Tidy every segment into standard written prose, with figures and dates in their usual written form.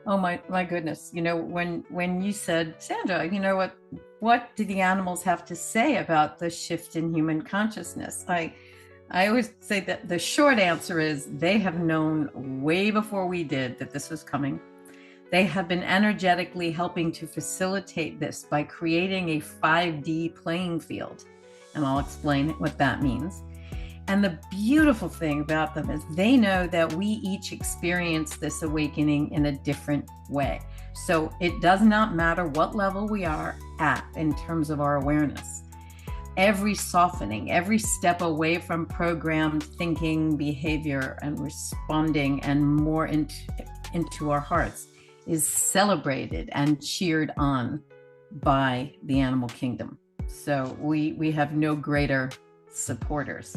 Oh my goodness. When you said, Sandra, what do the animals have to say about the shift in human consciousness? I always say that the short answer is they have known way before we did that this was coming. They have been energetically helping to facilitate this by creating a 5D playing field. And I'll explain what that means. And the beautiful thing about them is they know that we each experience this awakening in a different way. So it does not matter what level we are at in terms of our awareness. Every softening, every step away from programmed thinking, behavior, and responding and more into our hearts is celebrated and cheered on by the animal kingdom. So we have no greater supporters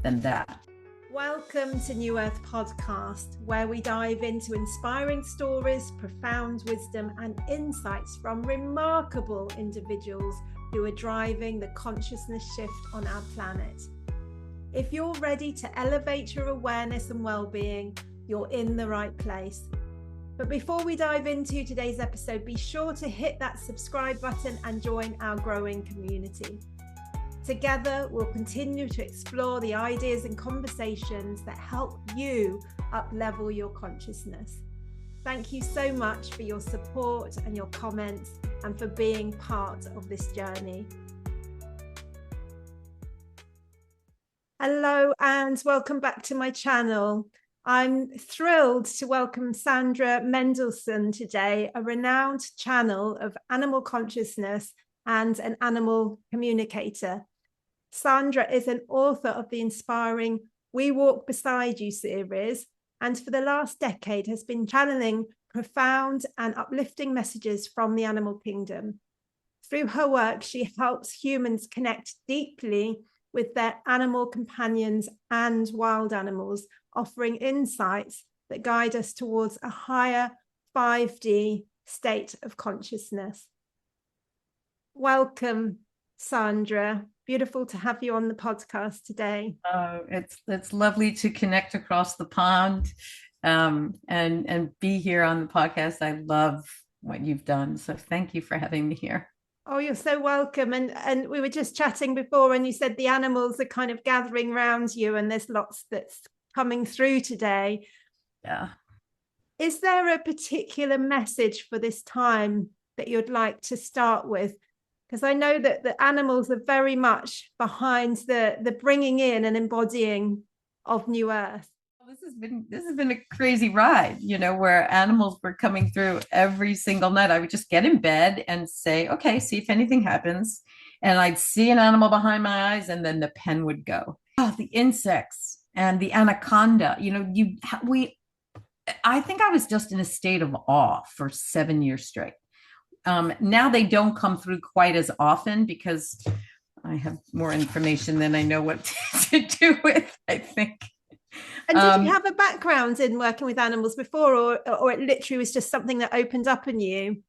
than that. Welcome to New Earth Podcast, where we dive into inspiring stories, profound wisdom, and insights from remarkable individuals who are driving the consciousness shift on our planet. If you're ready to elevate your awareness and well-being, you're in the right place. But before we dive into today's episode, be sure to hit that subscribe button and join our growing community. Together, we'll continue to explore the ideas and conversations that help you up-level your consciousness. Thank you so much for your support and your comments and for being part of this journey. Hello and welcome back to my channel. I'm thrilled to welcome Sandra Mendelson today, a renowned channel of animal consciousness and an animal communicator. Sandra is an author of the inspiring We Walk Beside You series, and for the last decade has been channeling profound and uplifting messages from the animal kingdom. Through her work, she helps humans connect deeply with their animal companions and wild animals, offering insights that guide us towards a higher 5D state of consciousness. Welcome, Sandra. Beautiful to have you on the podcast today. It's lovely to connect across the pond and be here on the podcast. I love what you've done. So thank you for having me here. Oh, you're so welcome. And we were just chatting before and you said the animals are kind of gathering around you and there's lots that's coming through today. Yeah. Is there a particular message for this time that you'd like to start with? Because I know that the animals are very much behind the bringing in and embodying of New Earth. This has been a crazy ride, where animals were coming through every single night. I would just get in bed and say, okay, see if anything happens. And I'd see an animal behind my eyes and then the pen would go. Oh, the insects and the anaconda, I think I was just in a state of awe for 7 years straight. Now they don't come through quite as often because I have more information than I know what to do with, I think. And did you have a background in working with animals before, or it literally was just something that opened up in you?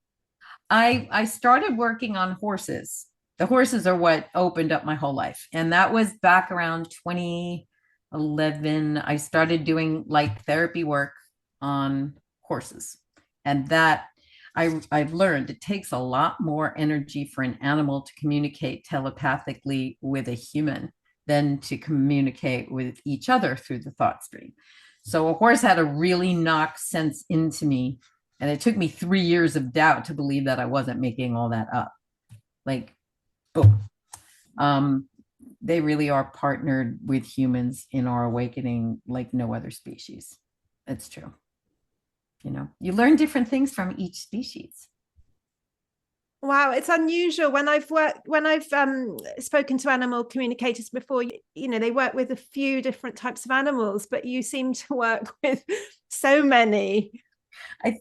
I started working on horses. The horses are what opened up my whole life. And that was back around 2011. I started doing light therapy work on horses. And that I've learned it takes a lot more energy for an animal to communicate telepathically with a human than to communicate with each other through the thought stream. So a horse had to really knock sense into me. And it took me 3 years of doubt to believe that I wasn't making all that up. Like, boom. They really are partnered with humans in our awakening like no other species. It's true. You learn different things from each species. Wow, it's unusual. When I've spoken to animal communicators before, they work with a few different types of animals, but you seem to work with so many.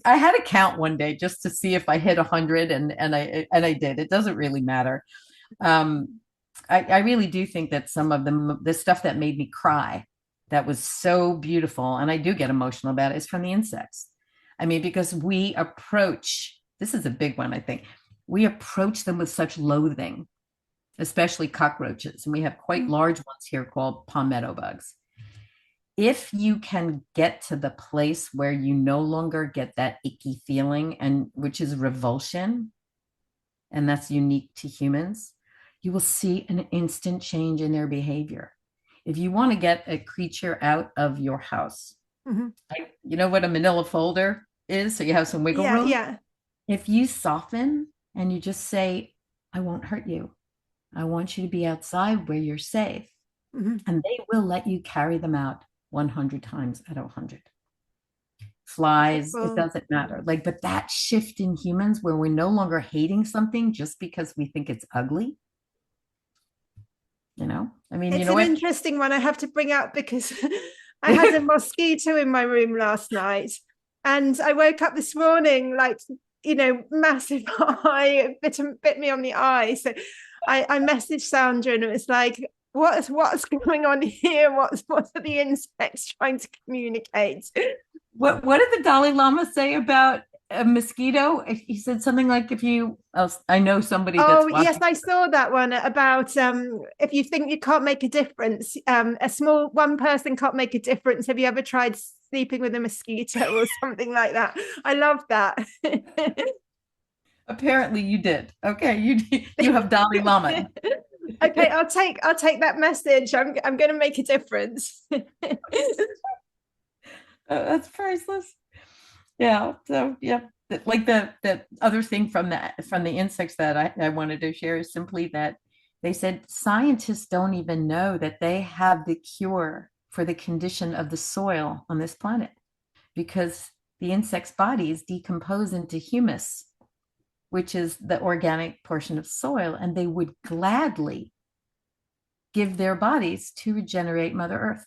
I had a count one day just to see if I hit 100, and I did. It doesn't really matter. I really do think that some of the stuff that made me cry, that was so beautiful, and I do get emotional about it, is from the insects. I mean, because this is a big one, I think. We approach them with such loathing, especially cockroaches. And we have quite large ones here called palmetto bugs. if you can get to the place where you no longer get that icky feeling, and which is revulsion, and that's unique to humans, you will see an instant change in their behavior. If you want to get a creature out of your house, Mhm. you know what a manila folder is? So you have some wiggle Yeah, room. yeah. If you soften and you just say, I won't hurt you, I want you to be outside where you're safe, Mhm. and they will let you carry them out 100 times out of 100. Flies, it Beautiful. doesn't matter. Like, but that shift in humans where we're no longer hating something just because we think it's ugly, I mean, you It's know an what? interesting one I have to bring up because I had a mosquito in my room last night, and I woke up this morning like, massive eye, bit me on the eye. So I messaged Sandra and it was like, what's going on here? What are the insects trying to communicate? What did the Dalai Lama say about a mosquito? He said something like, if you, I know somebody Oh, that's yes, watching. I saw that one about if you think you can't make a difference, a small one person can't make a difference. Have you ever tried sleeping with a mosquito or something like that? I love that. Apparently you did. Okay, you have Dalai Lama. Okay, I'll take that message. I'm going to make a difference. That's priceless. Yeah. So yeah, like the other thing from the insects that I wanted to share is simply that they said scientists don't even know that they have the cure for the condition of the soil on this planet, because the insect's bodies decompose into humus, which is the organic portion of soil, and they would gladly give their bodies to regenerate Mother Earth.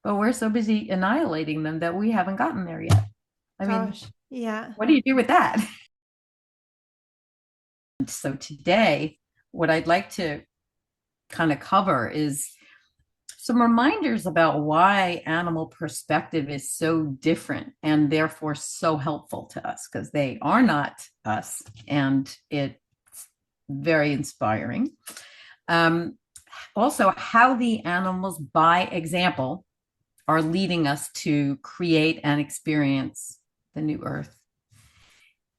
But we're so busy annihilating them that we haven't gotten there yet. I mean, Gosh, yeah. what do you do with that? So today, what I'd like to kind of cover is some reminders about why animal perspective is so different and therefore so helpful to us, because they are not us, and it's very inspiring. Also, how the animals, by example, are leading us to create and experience the new earth.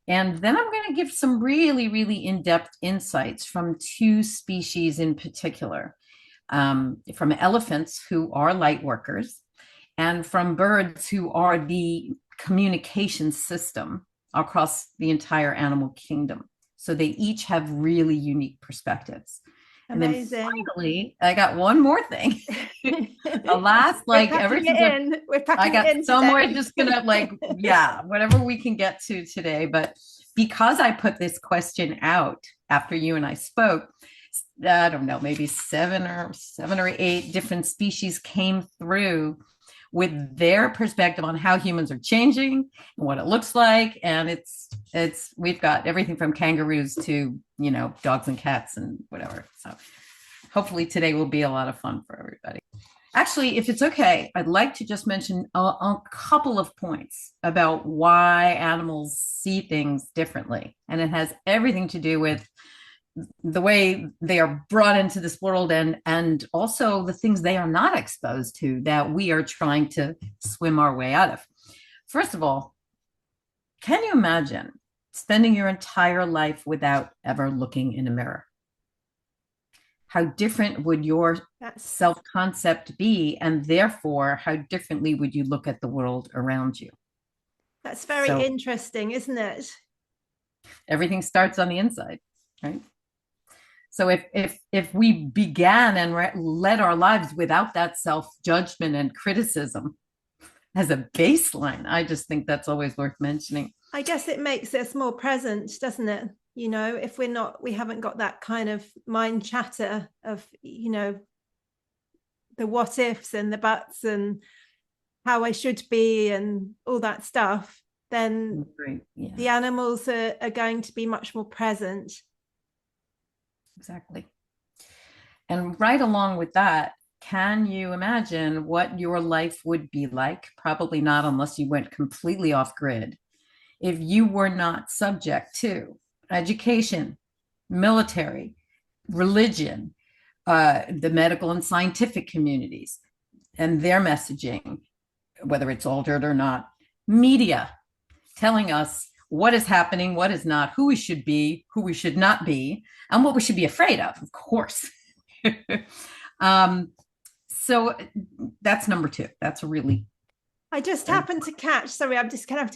And then I'm going to give some really, really in depth insights from two species in particular, from elephants, who are light workers, and from birds, who are the communication system across the entire animal kingdom. So they each have really unique perspectives. And then Amazing. finally, I got one more thing. The last, We're like, ever packing it since in. We're I packing it got in so more, today. just gonna, like, yeah, whatever we can get to today. But because I put this question out after you and I spoke, I don't know, maybe seven or eight different species came through with their perspective on how humans are changing and what it looks like. And it's we've got everything from kangaroos to, dogs and cats and whatever. So hopefully today will be a lot of fun for everybody. Actually, if it's okay, I'd like to just mention a couple of points about why animals see things differently. And it has everything to do with the way they are brought into this world, and also the things they are not exposed to that we are trying to swim our way out of. First of all, can you imagine spending your entire life without ever looking in a mirror? How different would your That's self-concept be, and therefore how differently would you look at the world around you? that's very So interesting, isn't it? everything starts on the inside, right? So if we began and led our lives without that self-judgment and criticism as a baseline, I just think that's always worth mentioning. I guess it makes us more present, doesn't it? If we haven't got that kind of mind chatter of, the what ifs and the buts and how I should be and all that stuff, then Right. Yeah, the animals are going to be much more present. exactly. And right along with that, can you imagine what your life would be like? Probably not, unless you went completely off grid, if you were not subject to education, military, religion, the medical and scientific communities, and their messaging, whether it's altered or not, media telling us what is happening, what is not, who we should be, who we should not be, and what we should be afraid of course. um, so that's number two. That's a really. I just happened to catch, sorry, I'm just kind of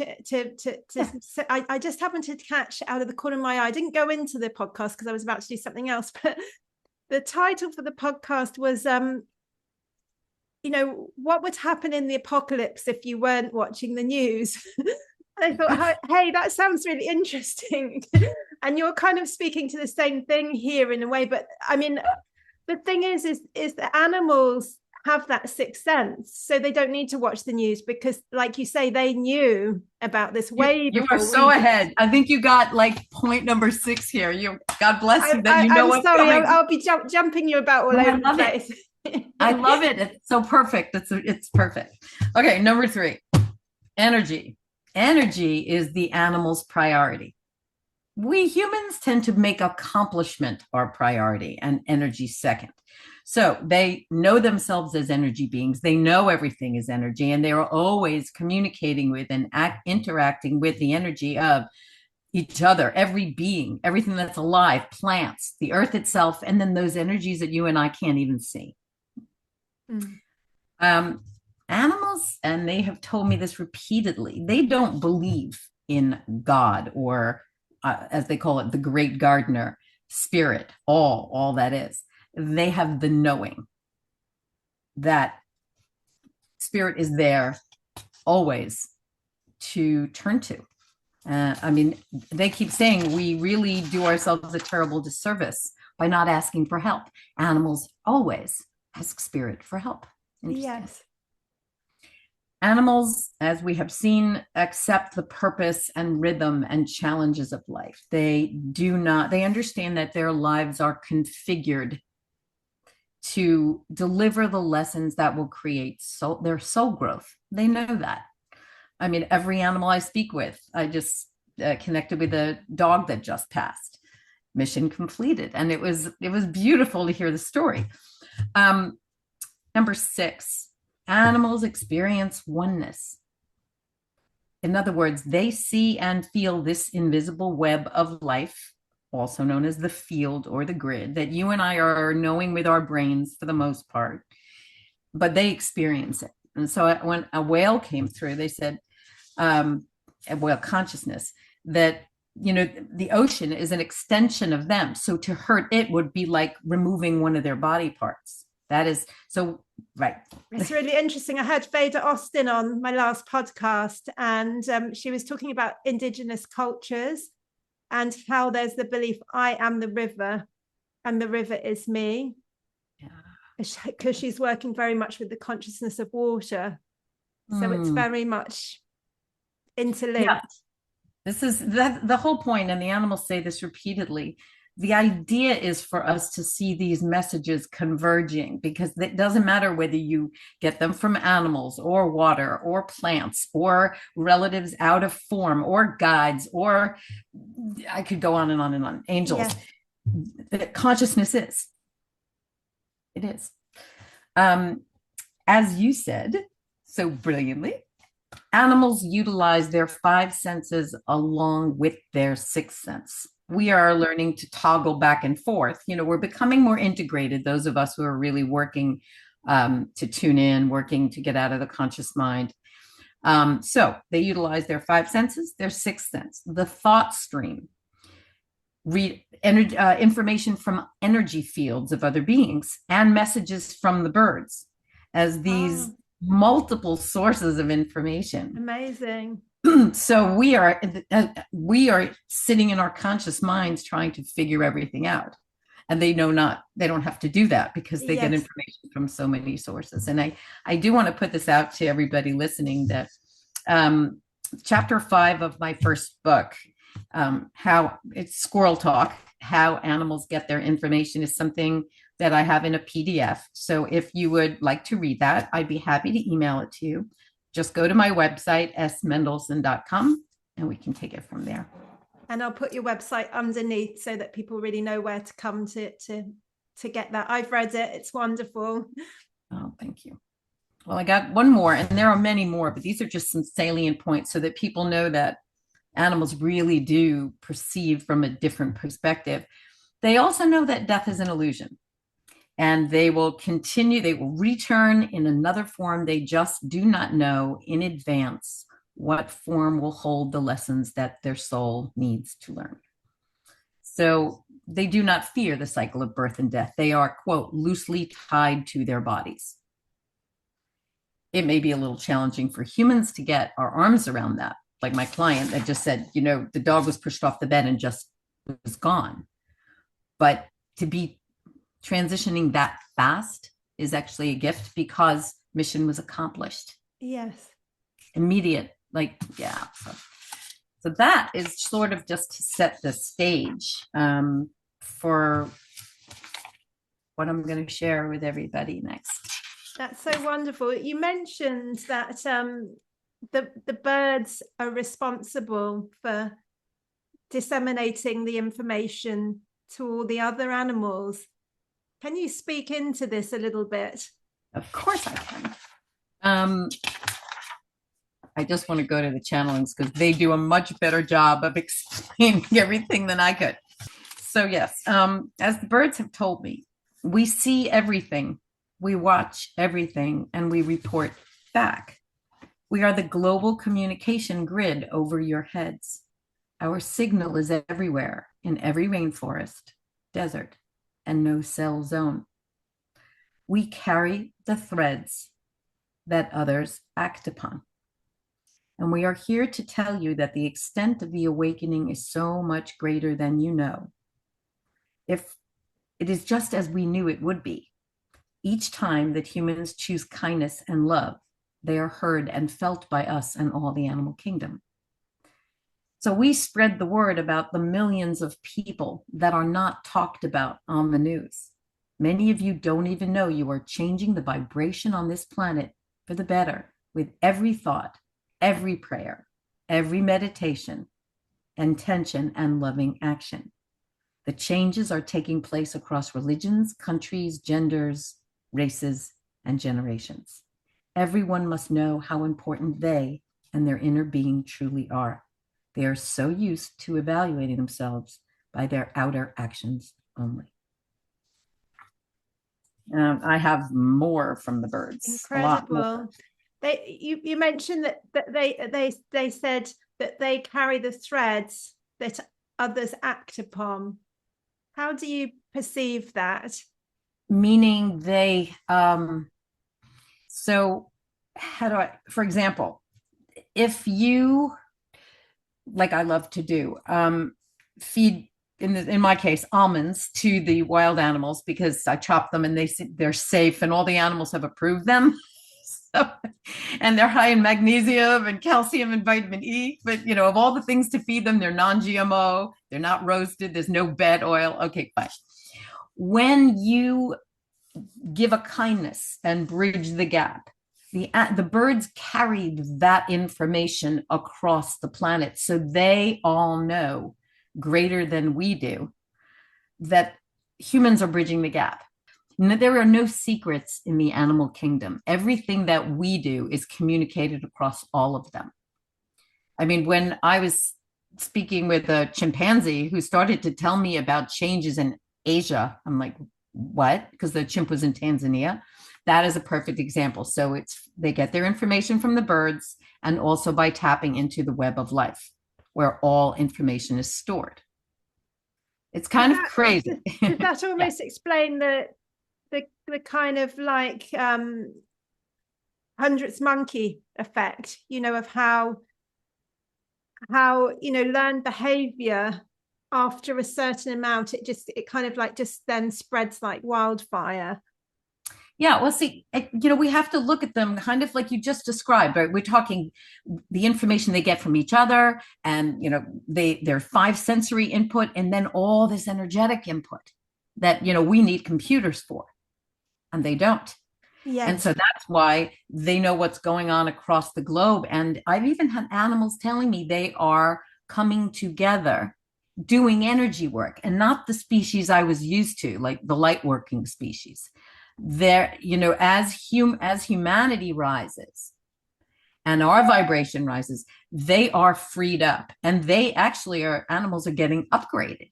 I just happened to catch out of the corner of my eye. I didn't go into the podcast because I was about to do something else, but the title for the podcast was, what would happen in the apocalypse if you weren't watching the news? And I thought, hey, that sounds really interesting. And you're kind of speaking to the same thing here in a way. But I mean, the thing is that animals have that sixth sense, so they don't need to watch the news because, like you say, they knew about this way you before. Are so ahead. I think you got like point number 6 here. You, God bless you, that you know what's sorry, coming. I'll be jumping you about all over the place. I love it. It's so perfect. It's perfect. Okay, number 3, energy. Energy is the animal's priority. We humans tend to make accomplishment our priority and energy second. So they know themselves as energy beings. They know everything is energy, and they are always communicating with and interacting with the energy of each other, every being, everything that's alive, plants, the earth itself, and then those energies that you and I can't even see. Animals, and they have told me this repeatedly, they don't believe in God or as they call it, the great gardener, spirit, all that is. They have the knowing that spirit is there always to turn to. I mean, they keep saying we really do ourselves a terrible disservice by not asking for help. Animals always ask spirit for help. Yes. Animals, as we have seen, accept the purpose and rhythm and challenges of life. They understand that their lives are configured to deliver the lessons that will create their soul growth. They know that. I mean, every animal I speak with, I just connected with a dog that just passed. Mission completed. And it was beautiful to hear the story. Number 6, animals experience oneness. In other words, they see and feel this invisible web of life, also known as the field or the grid, that you and I are knowing with our brains for the most part, but they experience it. And so when a whale came through, they said, a whale consciousness, that the ocean is an extension of them. So to hurt it would be like removing one of their body parts. That is so right. It's really interesting. I had Veda Austin on my last podcast, and she was talking about indigenous cultures and how there's the belief I am the river and the river is me. Yeah. Because she's working very much with the consciousness of water. So it's very much interlinked. Yeah. This is the whole point, and the animals say this repeatedly. The idea is for us to see these messages converging, because it doesn't matter whether you get them from animals or water or plants or relatives out of form or guides, or I could go on and on and on, angels. Yeah. The consciousness is. It is. As you said so brilliantly, animals utilize their 5 senses along with their 6th sense. We are learning to toggle back and forth. We're becoming more integrated, those of us who are really working to tune in, working to get out of the conscious mind. So they utilize their 5 senses, their 6th sense, the thought stream, read information from energy fields of other beings, and messages from the birds as these multiple sources of information. Amazing. So we are sitting in our conscious minds trying to figure everything out, and they don't have to do that because they get information from so many sources. And I do want to put this out to everybody listening that chapter 5 of my first book, how it's Squirrel Talk, how animals get their information, is something that I have in a PDF. So if you would like to read that, I'd be happy to email it to you. Just go to my website, smendelson.com, and we can take it from there. And I'll put your website underneath so that people really know where to come to get that. I've read it. It's wonderful. Oh, thank you. Well, I got one more, and there are many more, but these are just some salient points so that people know that animals really do perceive from a different perspective. They also know that death is an illusion, and they will continue, they will return in another form. They just do not know in advance what form will hold the lessons that their soul needs to learn. So they do not fear the cycle of birth and death. They are, quote, loosely tied to their bodies. It may be a little challenging for humans to get our arms around that. Like my client that just said, the dog was pushed off the bed and just was gone. But to be transitioning that fast is actually a gift because mission was accomplished. Yes. Immediate, yeah. So that is sort of just to set the stage for what I'm going to share with everybody next. That's so wonderful. You mentioned that the birds are responsible for disseminating the information to all the other animals. Can you speak into this a little bit? Of course I can. I just want to go to the channelings because they do a much better job of explaining everything than I could. So yes, as the birds have told me, we see everything, we watch everything, and we report back. We are the global communication grid over your heads. Our signal is everywhere, in every rainforest, desert, and no-cell zone. We carry the threads that others act upon. And we are here to tell you that the extent of the awakening is so much greater than you know. If it is just as we knew it would be, each time that humans choose kindness and love, they are heard and felt by us and all the animal kingdom. So we spread the word about the millions of people that are not talked about on the news. Many of you don't even know you are changing the vibration on this planet for the better with every thought, every prayer, every meditation, intention, and loving action. The changes are taking place across religions, countries, genders, races, and generations. Everyone must know how important they and their inner being truly are. They are so used to evaluating themselves by their outer actions only. I have more from the birds. Incredible. You mentioned that they said that they carry the threads that others act upon. How do you perceive that? Meaning they, so how do I, for example, if you, like I love to do, feed, in my case, almonds to the wild animals because I chop them and they're safe and all the animals have approved them. So, and they're high in magnesium and calcium and vitamin E, but of all the things to feed them, they're non-GMO, they're not roasted, there's no bed oil. Okay, fine. When you give a kindness and bridge the gap, the birds carried that information across the planet. So they all know greater than we do that humans are bridging the gap. There are no secrets in the animal kingdom. Everything that we do is communicated across all of them. I mean, when I was speaking with a chimpanzee who started to tell me about changes in Asia, I'm like, what? Because the chimp was in Tanzania. That is a perfect example. So they get their information from the birds and also by tapping into the web of life where all information is stored. It's kind of crazy. Does that almost explain the kind of like hundredth monkey effect, of how learned behavior after a certain amount, it kind of like just then spreads like wildfire? Yeah, well, see, we have to look at them kind of like you just described, right? We're talking the information they get from each other and, their 5 sensory input and then all this energetic input that, we need computers for, and they don't. Yes. And so that's why they know what's going on across the globe. And I've even had animals telling me they are coming together doing energy work, and not the species I was used to, like the light working species. There, as humanity rises and our vibration rises, they are freed up, and they actually are, animals are getting upgraded.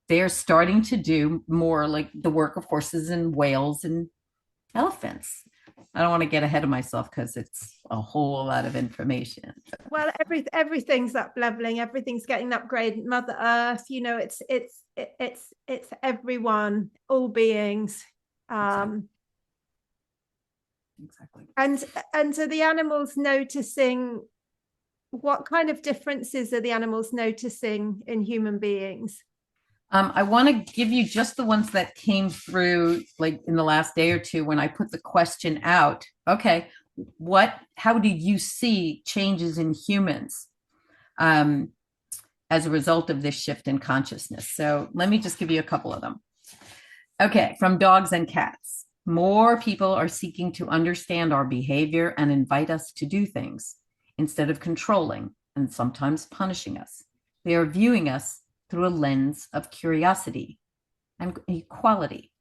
They're starting to do more like the work of horses and whales and elephants. I don't want to get ahead of myself because it's a whole lot of information. Well, everything's up leveling, everything's getting upgraded. Mother Earth, it's everyone, all beings. Exactly. And so the animals noticing, what kind of differences are the animals noticing in human beings? I want to give you just the ones that came through like in the last day or two when I put the question out. Okay, how do you see changes in humans as a result of this shift in consciousness? So let me just give you a couple of them. Okay, from dogs and cats. More people are seeking to understand our behavior and invite us to do things instead of controlling and sometimes punishing us. They are viewing us through a lens of curiosity and equality.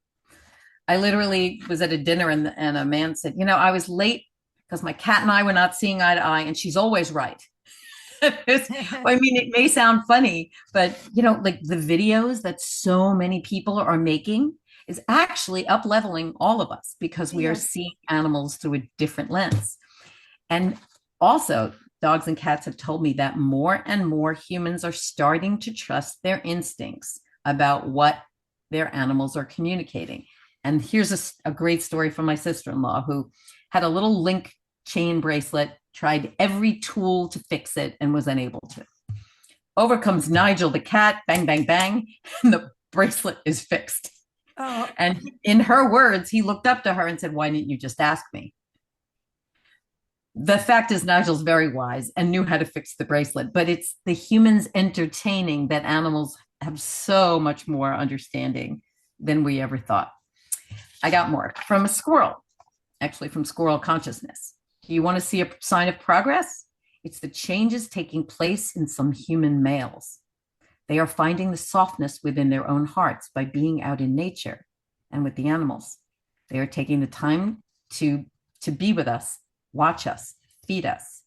I literally was at a dinner and a man said, I was late because my cat and I were not seeing eye to eye, and she's always right. I mean, it may sound funny, but like the videos that so many people are making is actually up leveling all of us because we are seeing animals through a different lens. And also, dogs and cats have told me that more and more humans are starting to trust their instincts about what their animals are communicating. And here's a great story from my sister-in-law, who had a little link chain bracelet, tried every tool to fix it, and was unable to. Over comes Nigel the cat, bang, bang, bang, and the bracelet is fixed. Oh. And in her words, he looked up to her and said, "Why didn't you just ask me?" The fact is, Nigel's very wise and knew how to fix the bracelet, but it's the humans entertaining that animals have so much more understanding than we ever thought. I got more from a squirrel, actually from squirrel consciousness. Do you want to see a sign of progress? It's the changes taking place in some human males. They are finding the softness within their own hearts by being out in nature and with the animals. They are taking the time to be with us, watch us, feed us.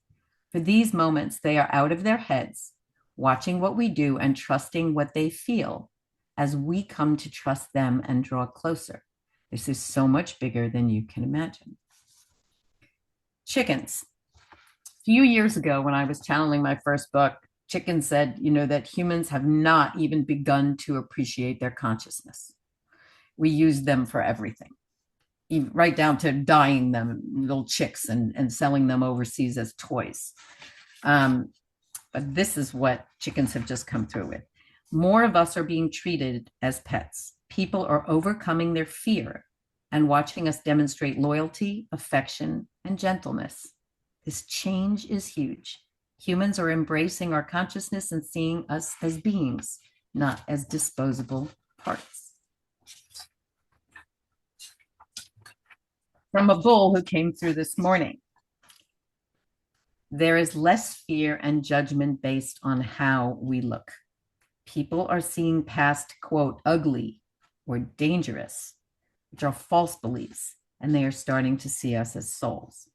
For these moments, they are out of their heads, watching what we do and trusting what they feel as we come to trust them and draw closer. This is so much bigger than you can imagine. Chickens. A few years ago, when I was channeling my first book, Chicken said, that humans have not even begun to appreciate their consciousness. We use them for everything, right down to dyeing them, little chicks, and selling them overseas as toys. But this is what chickens have just come through with. More of us are being treated as pets. People are overcoming their fear and watching us demonstrate loyalty, affection, and gentleness. This change is huge. Humans are embracing our consciousness and seeing us as beings, not as disposable parts. From a bull who came through this morning. There is less fear and judgment based on how we look. People are seeing past, quote, ugly or dangerous, which are false beliefs, and they are starting to see us as souls.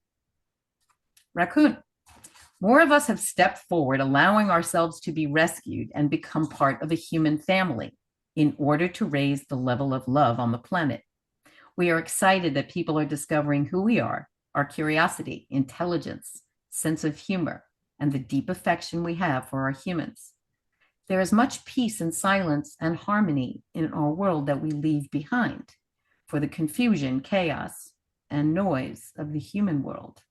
Raccoon. More of us have stepped forward, allowing ourselves to be rescued and become part of a human family in order to raise the level of love on the planet. We are excited that people are discovering who we are, our curiosity, intelligence, sense of humor, and the deep affection we have for our humans. There is much peace and silence and harmony in our world that we leave behind for the confusion, chaos, and noise of the human world.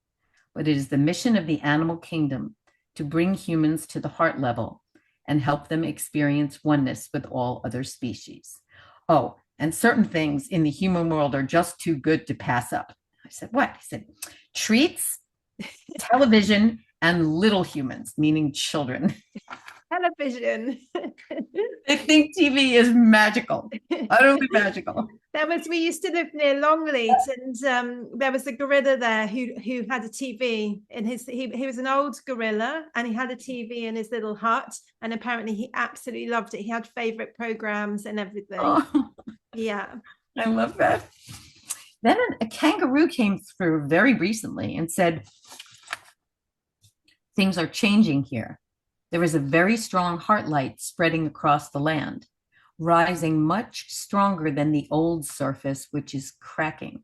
But it is the mission of the animal kingdom to bring humans to the heart level and help them experience oneness with all other species. Oh, and certain things in the human world are just too good to pass up. I said, what? He said, treats, television, and little humans, meaning children. Television. They think TV is magical, utterly magical. We used to live near Longleat, and there was a gorilla there who had a TV in his. He was an old gorilla, and he had a TV in his little hut, and apparently he absolutely loved it. He had favorite programs and everything. Oh, yeah, I love that. Then a kangaroo came through very recently and said, things are changing here. There is a very strong heart light spreading across the land, rising much stronger than the old surface, which is cracking.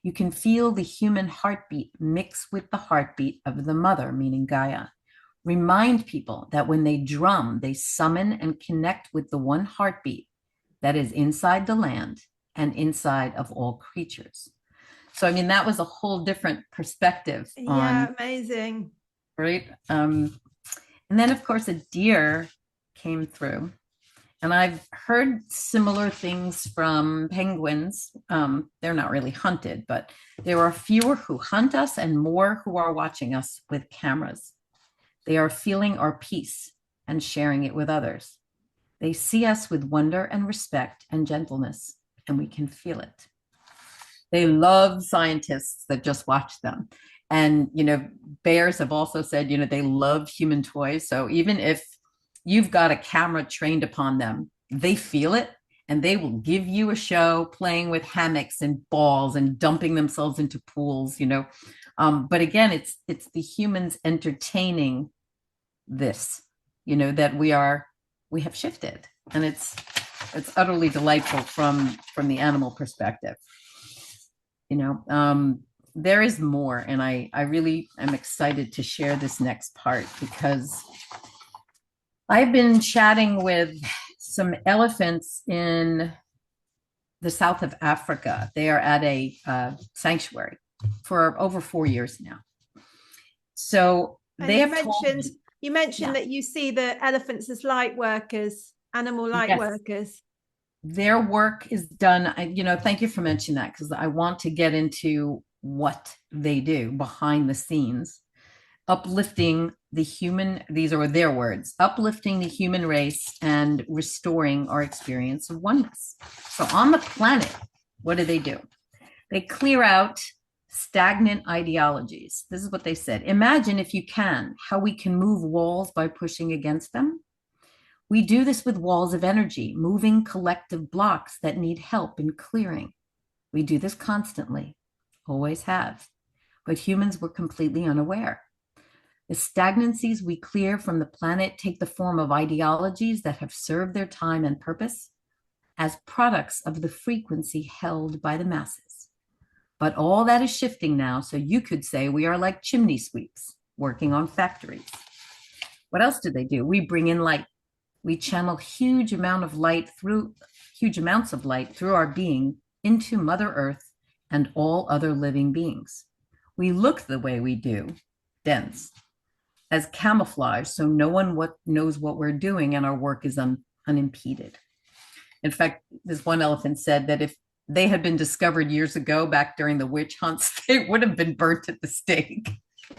You can feel the human heartbeat mix with the heartbeat of the mother, meaning Gaia. Remind people that when they drum, they summon and connect with the one heartbeat that is inside the land and inside of all creatures. So, I mean, that was a whole different perspective on, amazing. Right? And then, of course, a deer came through. And I've heard similar things from penguins. They're not really hunted, but there are fewer who hunt us and more who are watching us with cameras. They are feeling our peace and sharing it with others. They see us with wonder and respect and gentleness, and we can feel it. They love scientists that just watch them. And, bears have also said, they love human toys. So even if you've got a camera trained upon them, they feel it and they will give you a show playing with hammocks and balls and dumping themselves into pools, But again, it's the humans entertaining this, that we have shifted, and it's utterly delightful from the animal perspective. There is more, and I really am excited to share this next part because I've been chatting with some elephants in the south of Africa. They are at a sanctuary for over 4 years now. So they have you mentioned that you see the elephants as light workers, animal light workers. Their work is done. Thank you for mentioning that, because I want to get into what they do behind the scenes. Uplifting the human, these are their words, uplifting the human race and restoring our experience of oneness. So on the planet, what do? They clear out stagnant ideologies. This is what they said. Imagine, if you can, how we can move walls by pushing against them. We do this with walls of energy, moving collective blocks that need help in clearing. We do this constantly, always have, but humans were completely unaware. The stagnancies we clear from the planet take the form of ideologies that have served their time and purpose as products of the frequency held by the masses. But all that is shifting now, so you could say we are like chimney sweeps working on factories. What else do? We bring in light. We channel huge amounts of light through our being into Mother Earth and all other living beings. We look the way we do, dense, as camouflage, so no one knows what we're doing and our work is unimpeded. In fact, this one elephant said that if they had been discovered years ago, back during the witch hunts, they would have been burnt at the stake.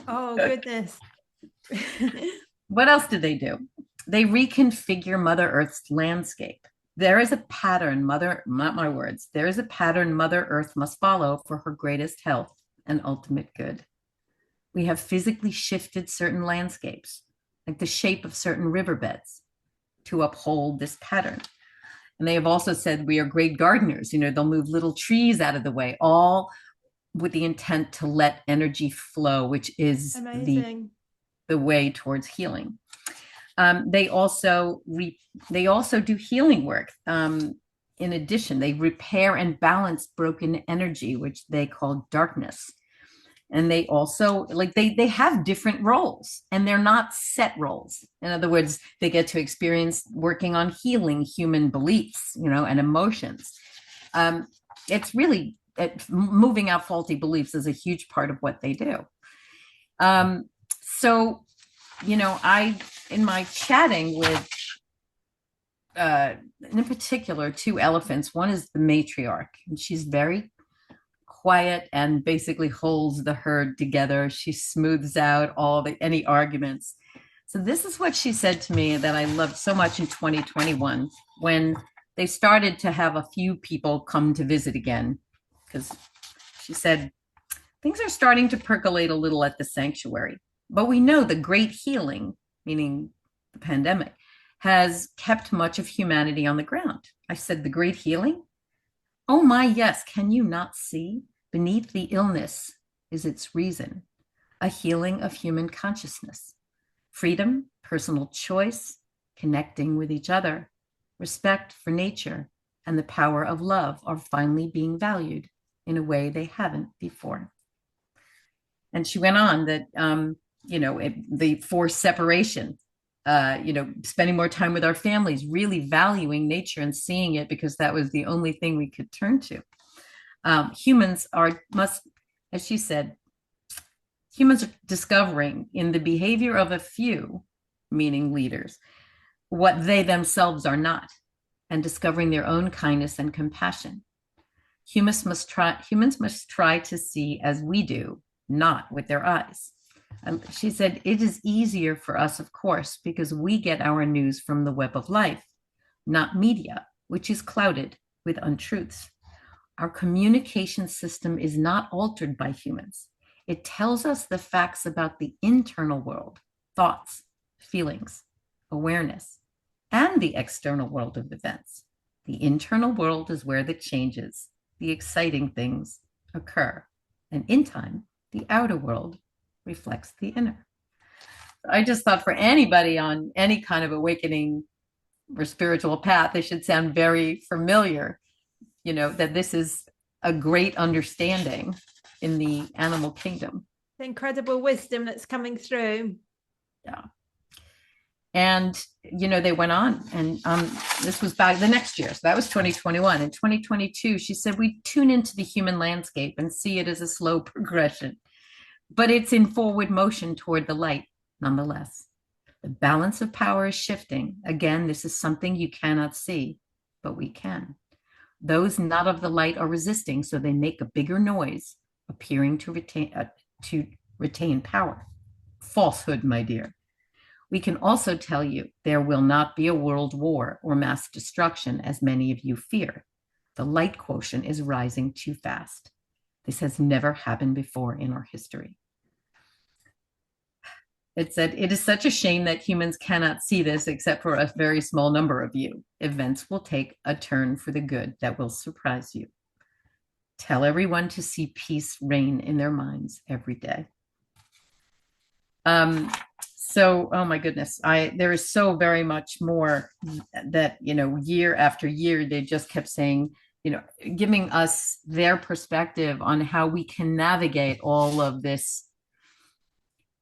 Oh, goodness. What else do? They reconfigure Mother Earth's landscape. There is a pattern, not my words, there is a pattern Mother Earth must follow for her greatest health and ultimate good. We have physically shifted certain landscapes, like the shape of certain riverbeds, to uphold this pattern. And they have also said we are great gardeners. They'll move little trees out of the way, all with the intent to let energy flow, which is the way towards healing. They also do healing work. In addition, they repair and balance broken energy, which they call darkness. And they also, they have different roles, and they're not set roles. In other words, they get to experience working on healing human beliefs, and emotions. It's really moving out faulty beliefs is a huge part of what they do. So, in my chatting with, in particular, two elephants, one is the matriarch, and she's very quiet and basically holds the herd together. She smooths out any arguments. So this is what she said to me that I loved so much in 2021, when they started to have a few people come to visit again, because she said, things are starting to percolate a little at the sanctuary, but we know the great healing, meaning the pandemic, has kept much of humanity on the ground. I said, the great healing? Oh my, yes. Can you not see? Beneath the illness is its reason, a healing of human consciousness, freedom, personal choice, connecting with each other, respect for nature, and the power of love are finally being valued in a way they haven't before. And she went on that, the forced separation, spending more time with our families, really valuing nature and seeing it because that was the only thing we could turn to. Humans are must, as she said, humans are discovering in the behavior of a few, meaning leaders, what they themselves are not, and discovering their own kindness and compassion. Humans must try to see as we do, not with their eyes. She said, it is easier for us, of course, because we get our news from the web of life, not media, which is clouded with untruths. Our communication system is not altered by humans. It tells us the facts about the internal world, thoughts, feelings, awareness, and the external world of events. The internal world is where the changes, the exciting things occur. And in time, the outer world reflects the inner. I just thought for anybody on any kind of awakening or spiritual path, they should sound very familiar, that this is a great understanding in the animal kingdom. The incredible wisdom that's coming through. Yeah. And, they went on and this was back the next year. So that was 2021. In 2022, she said, we tune into the human landscape and see it as a slow progression, but it's in forward motion toward the light nonetheless. The balance of power is shifting. Again, this is something you cannot see, but we can. Those not of the light are resisting, so they make a bigger noise, appearing to retain power. Falsehood, my dear. We can also tell you there will not be a world war or mass destruction, as many of you fear. The light quotient is rising too fast. This has never happened before in our history. It said, it is such a shame that humans cannot see this except for a very small number of you. Events will take a turn for the good that will surprise you. Tell everyone to see peace reign in their minds every day. So, oh my goodness, there is so very much more that, year after year, they just kept saying, giving us their perspective on how we can navigate all of this,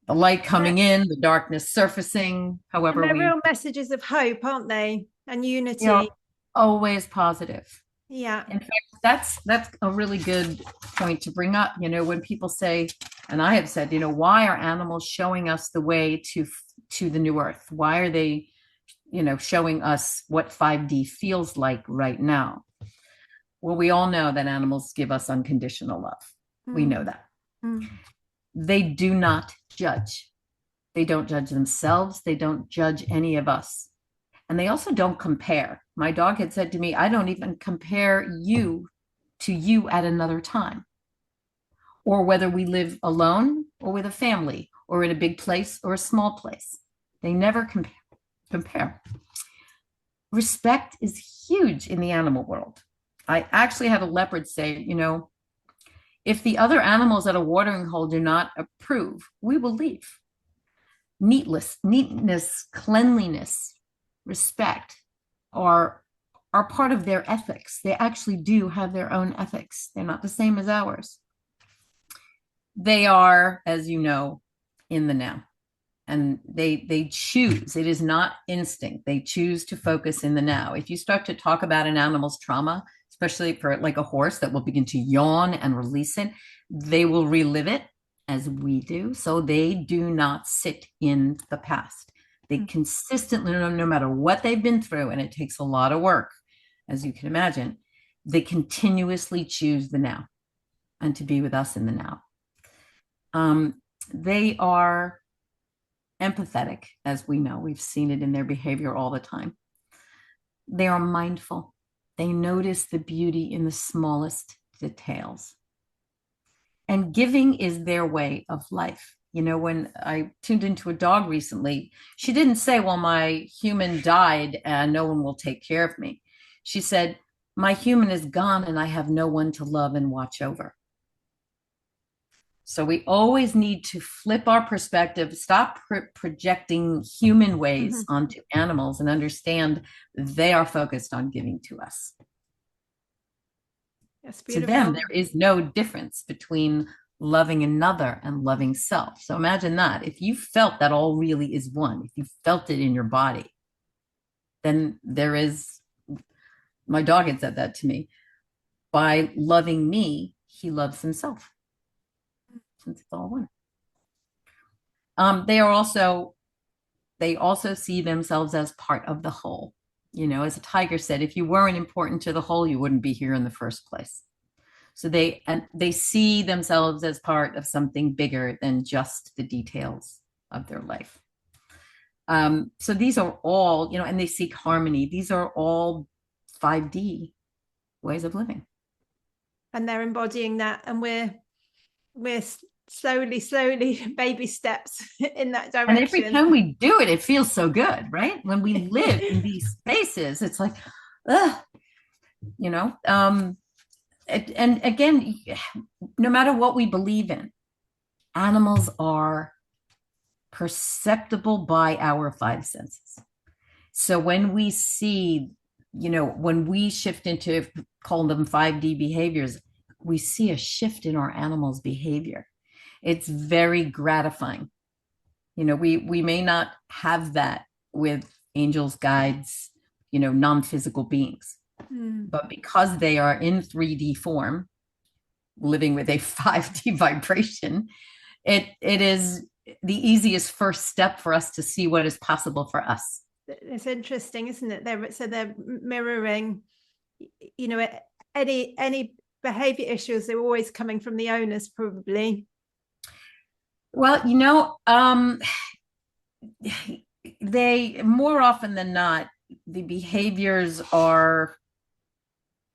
the light coming in, the darkness surfacing, however they're real messages of hope, aren't they? And unity. Always positive. Yeah. In fact, that's a really good point to bring up. When people say, and I have said, why are animals showing us the way to the new earth? Why are they, showing us what 5D feels like right now? Well, we all know that animals give us unconditional love. We know that. They do not judge. They don't judge themselves. They don't judge any of us. And they also don't compare. My dog had said to me, I don't even compare you to you at another time, or whether we live alone or with a family or in a big place or a small place. They never compare. Respect is huge in the animal world. I actually had a leopard say, if the other animals at a watering hole do not approve, we will leave. Neatness, cleanliness, respect are part of their ethics. They actually do have their own ethics. They're not the same as ours. They are, as you know, in the now. And they choose. It is not instinct. They choose to focus in the now. If you start to talk about an animal's trauma, especially for like a horse that will begin to yawn and release it, they will relive it as we do. So they do not sit in the past. They consistently, no matter what they've been through, and it takes a lot of work, as you can imagine, they continuously choose the now and to be with us in the now. They are empathetic, as we know. We've seen it in their behavior all the time. They are mindful. They notice the beauty in the smallest details. And giving is their way of life. When I tuned into a dog recently, she didn't say, well, my human died and no one will take care of me. She said, my human is gone and I have no one to love and watch over. So we always need to flip our perspective, stop projecting human ways Mhm. onto animals, and understand they are focused on giving to us. That's To them, beautiful. there is no difference between loving another and loving self. So imagine that. If you felt that all really is one, if you felt it in your body, then there is, my dog had said that to me. By loving me, he loves himself, since it's all one. They are also, they also see themselves as part of the whole. You know, as a tiger said, if you weren't important to the whole, you wouldn't be here in the first place. So they see themselves as part of something bigger than just the details of their life. So these are all, you know, and they seek harmony. These are all 5D ways of living. And they're embodying that, and we're slowly baby steps in that And every direction. time we do it, it feels so good, right? When we live in these spaces, it's like, ugh, you know. And again, no matter what we believe in, animals are perceptible by our five senses. So when we see, you know, when we shift into, call them 5D behaviors, we see a shift in our animals' behavior. It's very gratifying. You know, we may not have that with angels, guides, you know, non-physical beings. But because they are in 3D form, living with a 5D vibration, it is the easiest first step for us to see what is possible for us. It's interesting, isn't it? They're mirroring, you know, any behavior issues. They're always coming from the owners, probably. Well, you know, they more often than not, the behaviors are,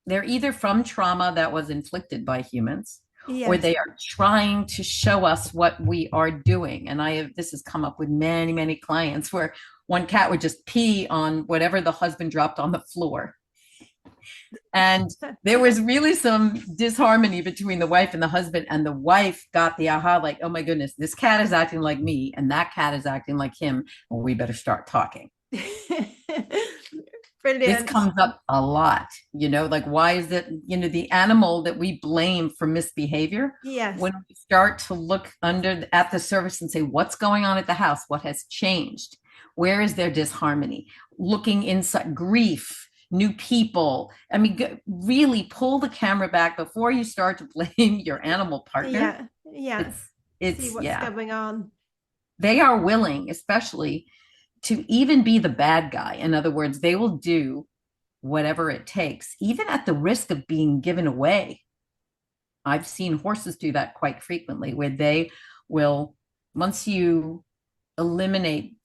they're either from trauma that was inflicted by humans, or Yes. they are trying to show us what we are doing. And this has come up with many, many clients where one cat would just pee on whatever the husband dropped on the floor. And there was really some disharmony between the wife and the husband, and the wife got the aha, like, oh my goodness, this cat is acting like me and that cat is acting like him. Well, we better start talking. This Brilliant. comes up a lot, you know, like, why is it, you know, the animal that we blame for misbehavior, Yes. when we start to look under at the surface and say, what's going on at the house? What has changed? Where is there disharmony? Looking inside, grief, new people. I mean, really pull the camera back before you start to blame your animal partner. Yeah. Yeah. It's See what's yeah. going on. They are willing, especially, to even be the bad guy. In other words, they will do whatever it takes, even at the risk of being given away. I've seen horses do that quite frequently, where they will, once you eliminate,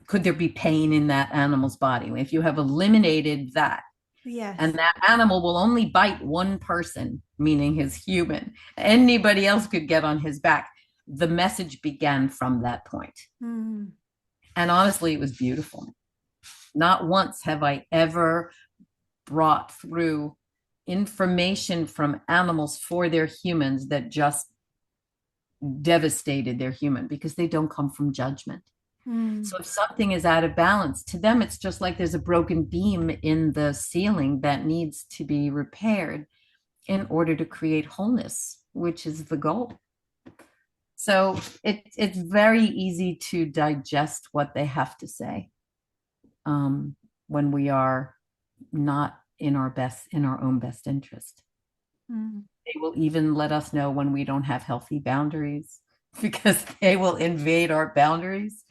could there be pain in that animal's body? If you have eliminated that, Yes. and that animal will only bite one person, meaning his human, anybody else could get on his back. The message began from that point. And honestly, it was beautiful. Not once have I ever brought through information from animals for their humans that just devastated their human, because they don't come from judgment. So if something is out of balance, to them, it's just like there's a broken beam in the ceiling that needs to be repaired in order to create wholeness, which is the goal. So it's very easy to digest what they have to say, when we are not in our own best interest. They will even let us know when we don't have healthy boundaries, because they will invade our boundaries.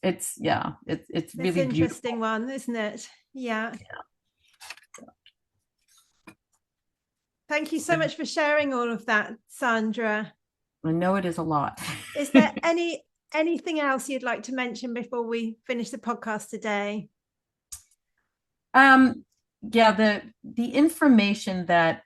It's really interesting beautiful. one, isn't it? Yeah. Thank you so much for sharing all of that, Sandra. I know it is a lot. Is there anything else you'd like to mention before we finish the podcast today? Yeah, the information that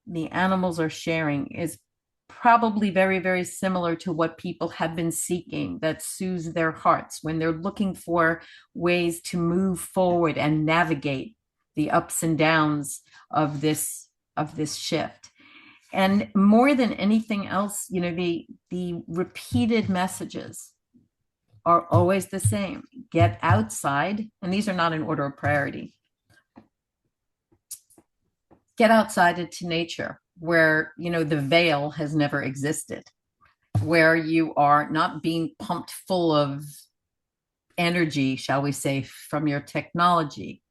the animals are sharing is probably very, very similar to what people have been seeking, that soothes their hearts when they're looking for ways to move forward and navigate the ups and downs of this shift. And more than anything else, the repeated messages are always the same. Get outside, and these are not in order of priority. Get outside into nature where, the veil has never existed, where you are not being pumped full of energy, shall we say, from your technology.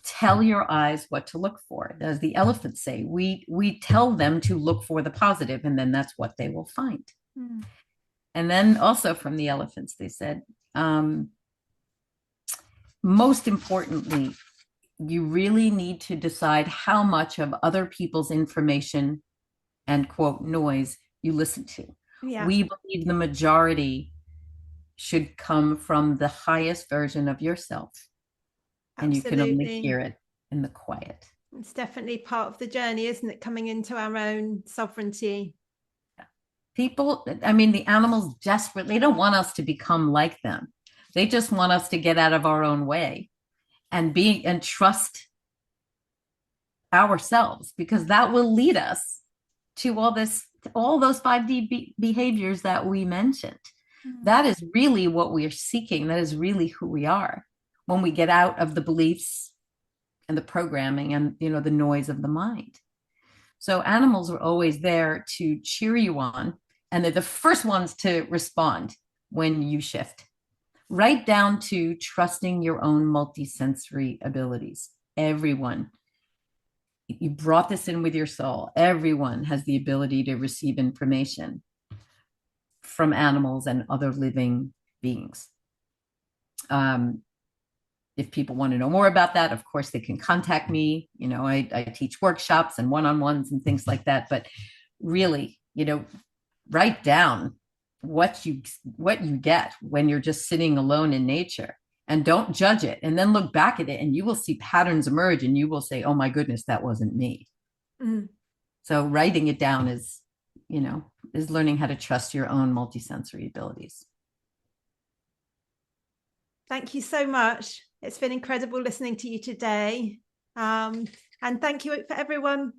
Tell your eyes what to look for. As the elephants say, we tell them to look for the positive, and then that's what they will find. Mm. And then also from the elephants, they said, most importantly, you really need to decide how much of other people's information and quote noise you listen to. Yeah. We believe the majority should come from the highest version of yourself. And Absolutely. You can only hear it in the quiet. It's definitely part of the journey, isn't it? Coming into our own sovereignty. People, the animals desperately, they don't want us to become like them. They just want us to get out of our own way and trust ourselves, because that will lead us to all those 5D behaviors that we mentioned. Mm-hmm. That is really what we are seeking. That is really who we are when we get out of the beliefs and the programming and, the noise of the mind. So animals are always there to cheer you on, and they're the first ones to respond when you shift, right down to trusting your own multisensory abilities. Everyone, you brought this in with your soul. Everyone has the ability to receive information from animals and other living beings. If people want to know more about that, of course, they can contact me. I teach workshops and one-on-ones and things like that. But really, write down what you get when you're just sitting alone in nature, and don't judge it. And then look back at it, and you will see patterns emerge, and you will say, "Oh my goodness, that wasn't me." Mm. So writing it down is learning how to trust your own multisensory abilities. Thank you so much. It's been incredible listening to you today. And thank you for everyone